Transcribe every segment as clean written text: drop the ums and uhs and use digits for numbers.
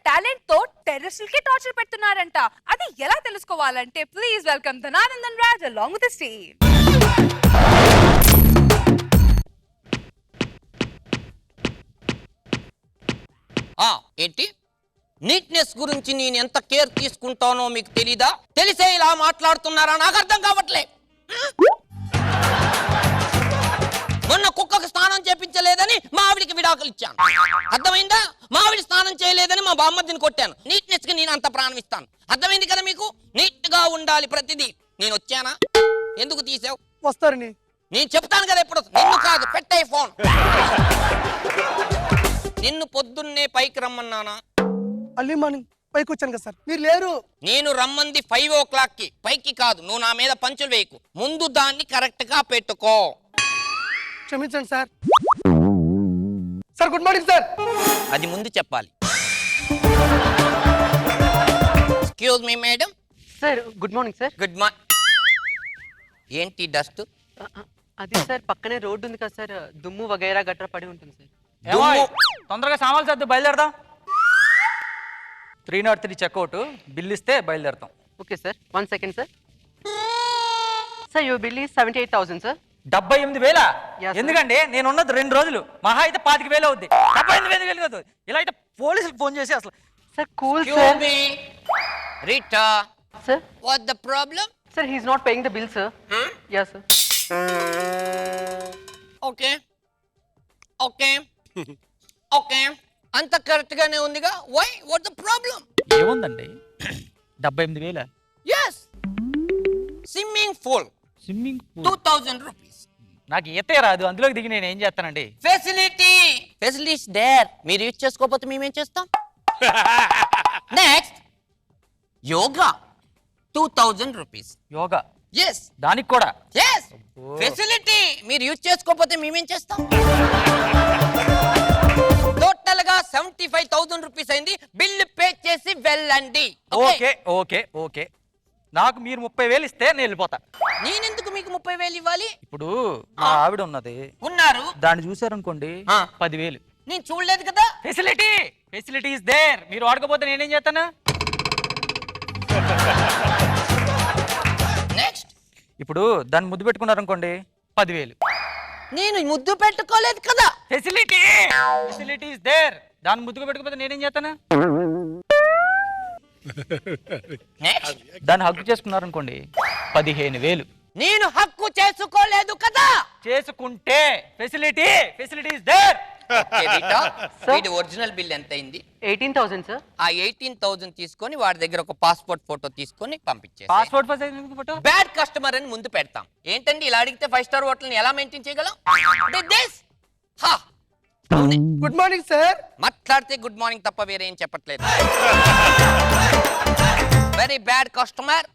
Talent తో terrestrial కి torture పెడుతున్నారంట. అది ఎలా తెలుసుకోవాలంటే please welcome Dhananandan Raj along with his team. ఏంటి నీట్నెస్ గురించి నేను ఎంత కేర్ తీసుకుంటానో మీకు తెలీదా? తెలిసే ఇలా మాట్లాడుతున్నారా? నాకు అర్థం కావట్లే. మొన్న కుక్కకు స్నానం చేపించలేదని మా ఆవిడికి విడాకులు ఇచ్చాను. అర్థమైందా? మా ఆవిడ స్నానం చేయలేదని మా బామ్మర్దిని కొట్టాను. నీట్నెస్ కి నేను అంత ప్రాణం ఇస్తాను. అర్థమైంది కదా మీకు? నీట్ గా ఉండాలి ప్రతిదీ. నేను వచ్చానా? ఎందుకు తీసావు? వస్తారని నేను చెప్తాను కదా ఎప్పుడు. నిన్ను కాదు, పెట్టే ఫోన్. నిన్ను పొద్దున్నే పైకి రమ్మన్నానా? అర్లీ మార్నింగ్ పైకి వచ్చాను కదా సార్, మీరు లేరు. నేను రమ్మంది 5 o'clock కి, పైకి కాదు. నువ్వు నా మీద పంచులు వేయకు. ముందు దాన్ని కరెక్ట్ గా పెట్టుకో. క్షమించండి sir. Sir good morning sir. అది ముందు చెప్పాలి. Excuse me madam. Sir good morning sir. Good morning. ఏంటి డస్ట్? అది సార్ పక్కనే రోడ్డు ఉంది కదా సార్, దుమ్ము వగైరా గట్రా పడి ఉంటుంది సార్. తొందరగా సామాన్లు సర్దు బయలుదేరదాం. 303 చెక్అవుట్ బిల్ ఇస్తే బయలుదేరతాం. ఓకే సార్, 1 second సార్. Sir your bill 78,000 sir. 78,000? Yes, sir. ఎందుకండి నేను ఉన్నది 2 రోజులు, మహా అయితే 25,000 అవుద్ది. 78,000 అవుతుంది. ఇలా అయితే పోలీసులకు ఫోన్ చేసి అసలు. Sir cool Excuse sir. me. Rita. Sir What the problem? Sir he is not paying the bill sir. Yeah sir. Okay okay okay, అంత కరెక్ట్ గానే ఉందిగా. వై? What the problem? ఏముందండి 78,000? yes, swimming pool swimming pool 2,000 rupees. నాకు ఈతే రాదు, అందులోకి దిగి నేను ఏం చేస్తానండి? Facilities there. మీరు యూజ్ చేసుకోకపోతే మేమేం చేస్తాం? Next yoga 2,000 rupees. Yoga yes దానికి కూడా? yes facility. మీరు యూజ్ చేసుకోకపోతే మేమేం చేస్తాం? టోటల్ గా 75,000 rupees అయింది. బిల్లు పే చేసి వెళ్ళండి. ఓకే ఓకే ఓకే, నాకు మీరు 30,000 ఇస్తే నేను వెళ్ళిపోతా. నేనెందుకు మీకు 30,000 ఇవ్వాలి? ఇప్పుడు మా ఆవిడ ఉన్నది, ఉన్నారు. దాన్ని చూసారనుకోండి 10,000. నేను చూడలేదు కదా. Facility is there. మీరు వాడకపోతే నేనేం చేస్తాను? నెక్స్ట్ ఇప్పుడు దాన్ని ముద్దు పెట్టుకున్నారనుకోండి 10,000. నేను ముద్దు పెట్టుకోలేదు కదా. Facility is there. దాన్ని ముద్దుగా పెట్టుకోకపోతే నేనేం చేస్తాను? నెక్స్ట్ దాన్ని హక్కు చేసుకున్నారనుకోండి 15,000. నేను హక్కు చేసుకోలేదు కదా. చేసుకుంటే ఫెసిలిటీ ఇస్ దేర్. వీడి ఒరిజినల్ బిల్ ఎంత అయింది? 18,000 సార్. ఆ 18,000 తీసుకొని వాడి దగ్గర ఒక పాస్పోర్ట్ ఫోటో తీసుకొని పంపించే. పాస్పోర్ట్ ఫోటో బ్యాడ్ కస్టమర్ అని ముందు పెడతాం. ఏంటండి ఇలా అడిగితే 5 star హోటల్ని ఎలా మెయింటైన్ చేయగలం? Good morning sir. మాట్లాడితే గుడ్ మార్నింగ్ తప్ప వేరే ఏం చెప్పట్లేదు. Very bad customer.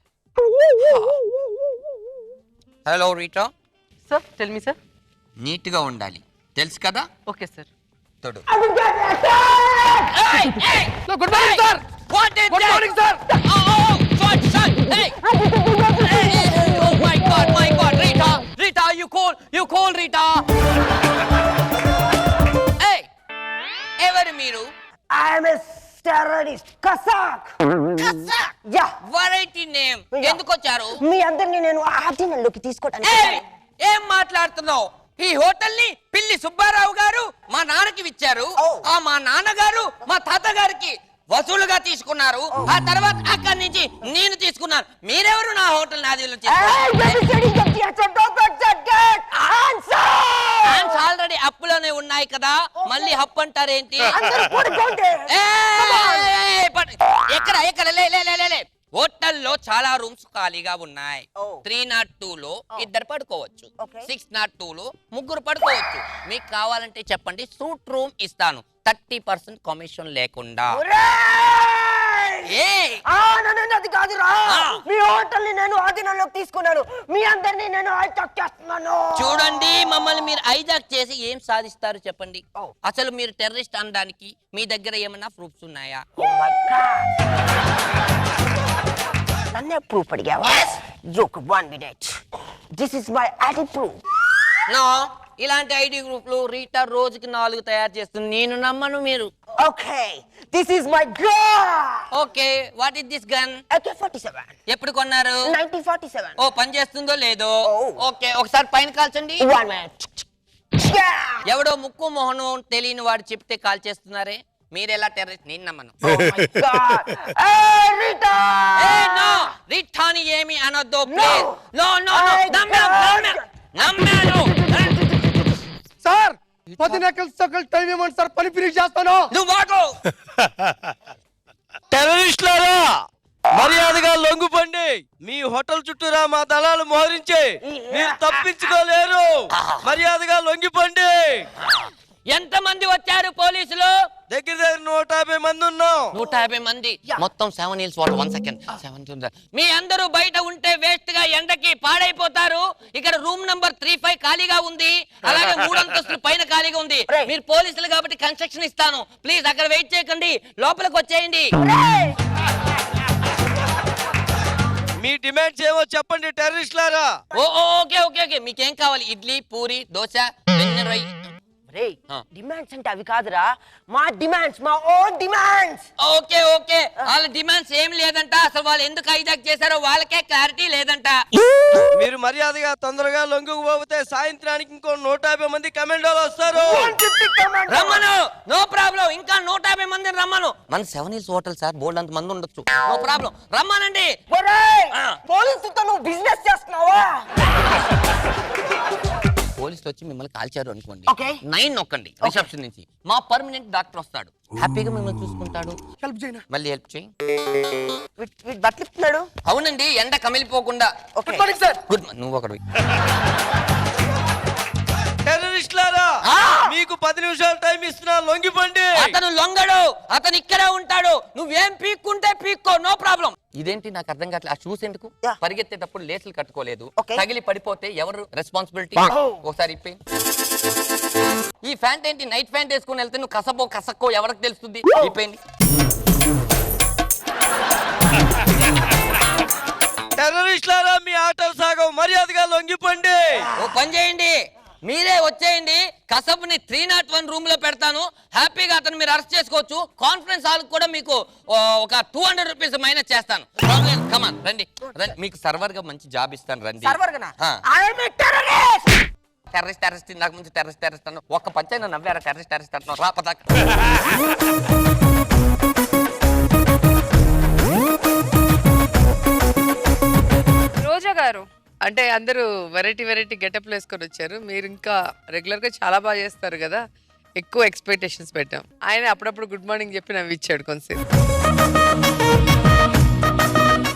Hello Rita. Sir tell me sir. Neat గా ఉండాలి, తెలుసు కదా. Okay sir. తోడు. Good morning sir. Good morning sir. Rita, you cool Rita. Hey, ఎవరు మీరు? I am a terrorist. Kazakh. Yeah. Variety name. ఎందుకు వచ్చారు? మీ అందరిని నేను ఆధీనంలోకి తీసుకోవడానికి. ఏం మాట్లాడుతున్నావు? ఈ హోటల్ ని పిల్లి సుబ్బారావు గారు మా నాన్నకి ఇచ్చారు. ఆ మా నాన్నగారు మా తాతగారికి వసూలుగా తీసుకున్నారు. ఆ తర్వాత అక్కడి నుంచి నేను తీసుకున్నాను. మీరెవరు నా హోటల్ నాదిలో ఆల్రెడీ అప్పులోనే ఉన్నాయి కదా, మళ్ళీ హప్పు అంటారేంటి? ఎక్కడ ఎక్కడ లే హోటల్లో చాలా రూమ్స్ ఖాళీగా ఉన్నాయి. 302 లో 2 పడుకోవచ్చు. 602 లో 3 పడుకోవచ్చు. మీకు కావాలంటే చెప్పండి, సూట్ రూమ్ ఇస్తాను 30% కమిషన్ లేకుండా. అది కాదురా, మీ హోటల్ ని నేను ఆధీనంలోకి తీసుకున్నాను. మీ అందరినీ నేను హైజాక్ చేస్తున్నాను. చూడండి, మమ్మల్ని మీరు హైజాక్ చేసి ఏం సాధిస్తారు చెప్పండి? అసలు మీరు టెర్రరిస్ట్ అనడానికి మీ దగ్గర ఏమన్నా ప్రూఫ్స్ ఉన్నాయా? నన్నే ప్రూఫ్ అడిగావా? Look, 1 minute. This is my ID proof. No, ఇలాంటి ఐడి గ్రూప్లు రీటా రోజుకి 4 తయారు చేస్తుంది. నేను నమ్మను. మీరు Okay, this is my gun. Okay, what is this gun? AK-47. ఎప్పుడు కొన్నారు? 1947. ఓ, పని చేస్తుందో లేదో? Oh. ఓకే, ఒకసారి పైన కాల్చండి. 1 minute. ఎవడో ముక్కు మొహను తెలియని వాడు చెప్తే కాల్ చేస్తున్నారే, మీరెలా టెర్రరిస్ట్? నేను నమ్మను. Oh my God. Hey, Rita! No, రిఠాని ఏమి అనొద్దు No. Please. No no no, I నమ్మాను. సార్ 10 సెకండ్ టైం ఇవ్వండి సార్, పని ఫినిష్ చేస్తాను. నువ్వు వాడు టెర్రరిస్టులారా, మర్యాదగా లొంగుపండి. మీ హోటల్ చుట్టూరా మా దళాలు మోహరించి మీరు తప్పించుకోలేరు. మర్యాదగా లొంగిపండి. ఎంత మంది వచ్చారు పోలీసులు? దగ్గర దగ్గర 150 మంది ఉన్నాం. 150 మంది. మొత్తం 7 hills వాటర్. 1 సెకండ్. 7 మీ అందరూ బయట ఉంటే వేస్ట్ గా ఎండకి పాడైపోతారు. ఇక్కడ రూమ్ నంబర్ 35 ఖాళీగా ఉంది, అలాగే 3 అంతస్తులు పైన ఖాళీగా ఉంది. మీరు పోలీసులు కాబట్టి కన్స్ట్రక్షన్ ఇస్తాను, ప్లీజ్ అక్కడ వెయిట్ చేయకండి, లోపలికి వచ్చేయండి. మీ డిమాండ్స్ ఏమో చెప్పండి టెర్రరిస్టులారా. ఓకే ఓకే ఓకే, మీకేం కావాలి? ఇడ్లీ, పూరి, దోశ, వెన్న రొయ్యి. రేయ్, Huh. డిమాండ్స్ అంటే అవి కాదురా, మా డిమాండ్స్, మా ఓన్ డిమాండ్స్. ఓకే ఓకే, వాళ్ళ డిమాండ్స్ ఏం లేదంట. అసలు వాళ్ళు ఎందుకు హైజాక్ చేశారో వాళ్ళకే క్లారిటీ లేదంట. మీరు మర్యాదగా తొందరగా లొంగుకుపోతే సాయంత్రానికి ఇంకో 150 మంది కమాండోలు వస్తారు. 150 commandos. రమ్మను, నో ప్రాబ్లం. ఇంకా 150 మందిని రమ్మను. మన 7 hills హోటల్ సార్, బోల్డ్ అంత మంది ఉండొచ్చు, నో ప్రాబ్లం. రమ్మనండి. ఒరేయ్, Ah. పోలీసులతో నువ్వు బిజినెస్ చేస్తున్నావా? పోలీసులు వచ్చి మిమ్మల్ని కాల్చారు అనుకోండి, Okay. 9 నొక్కండి రిసెప్షన్ నుంచి. మా పర్మనెంట్ డాక్టర్ వస్తాడు, హ్యాపీగా మిమ్మల్ని చూసుకుంటాడు. హెల్ప్ చేయనా? మళ్ళీ హెల్ప్ చేయి. వీడు బట్టలిస్తున్నాడు. అవునండి, ఎండ కమిలిపోకుండా. Okay. Good morning sir. Good morning. నువ్వు ఒకటి టెర్రరిస్టులారా, మీకు 10 నిమిషాలు టైం ఇస్తున్నా, లొంగిపండి. అతను లొంగడు, అతను ఇక్కడే ఉంటాడు. నువ్వేం పీక్కుంటే పీక్కో, నో ప్రాబ్లం. ఇదేంటి నాకు అర్థం కావట్లేదు, ఆ షూస్ ఎందుకు? Yeah. పరిగెత్తేటప్పుడు లేసులు కట్టుకోలేదు, Okay. తగిలి పడిపోతే ఎవరు రెస్పాన్సిబిలిటీ? Oh. ఒకసారి ఇప్పి. ఈ ఫ్యాంట్ ఏంటి? నైట్ ఫ్యాంట్ వేసుకుని వెళ్తే నువ్వు కసపో కసక్కో ఎవరికి తెలుస్తుంది? ఇప్పేయండి. టెర్రరిస్టులారా, మీ ఆటలు సాగవు, మర్యాదగా లొంగిపండి. ఓ పని చేయండి, మీరే వచ్చేయండి. కసబ్ని 301 రూమ్ లో పెడతాను, హ్యాపీగా అతను మీరు అరెస్ట్ చేసుకోవచ్చు. కాన్ఫరెన్స్ హాల్ కూడా మీకు ఒక 200 రూపీస్ మైనస్ చేస్తాను. కమాన్ రండి రండి, మీకు సర్వర్ గా మంచి జాబ్ ఇస్తాను, రండి. సర్వర్ గనా? ఆ. I am a terrorist. Terrorist నాకు ముందు టెర్రరిస్ట్ అన్న ఒక్క పంచైనా నవ్వారా? టెర్రరిస్ట్ అంటున్నావు, రాపదాకా. రోజా గారు, అంటే అందరూ వెరైటీ గెటప్లు వేసుకొని వచ్చారు. మీరు ఇంకా రెగ్యులర్ గా చాలా బాగా చేస్తారు కదా, ఎక్కువ ఎక్స్పెక్టేషన్స్ పెట్టాం. ఆయన అప్పుడప్పుడు గుడ్ మార్నింగ్ చెప్పి నవ్విచ్చాడు కొంచెం.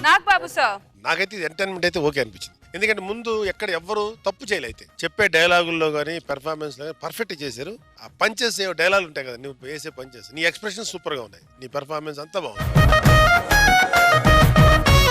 నాగ్ బాబు సార్, నాకైతే ఎంటర్టైన్మెంట్ అయితే ఓకే అనిపించింది. ఎందుకంటే ముందు ఎక్కడ ఎవ్వరు తప్పు చేయలేదు, చెప్పే డైలాగుల్లో కానీ పెర్ఫార్మెన్స్ లో పర్ఫెక్ట్ చేశారు. ఆ పంచెస్ డైలాగులు ఉంటాయి కదా, నువ్వు వేసే పంచెస్, నీ ఎక్స్ప్రెషన్ సూపర్ గా ఉన్నాయి, నీ పెర్ఫార్మెన్స్ అంతా బాగుంది.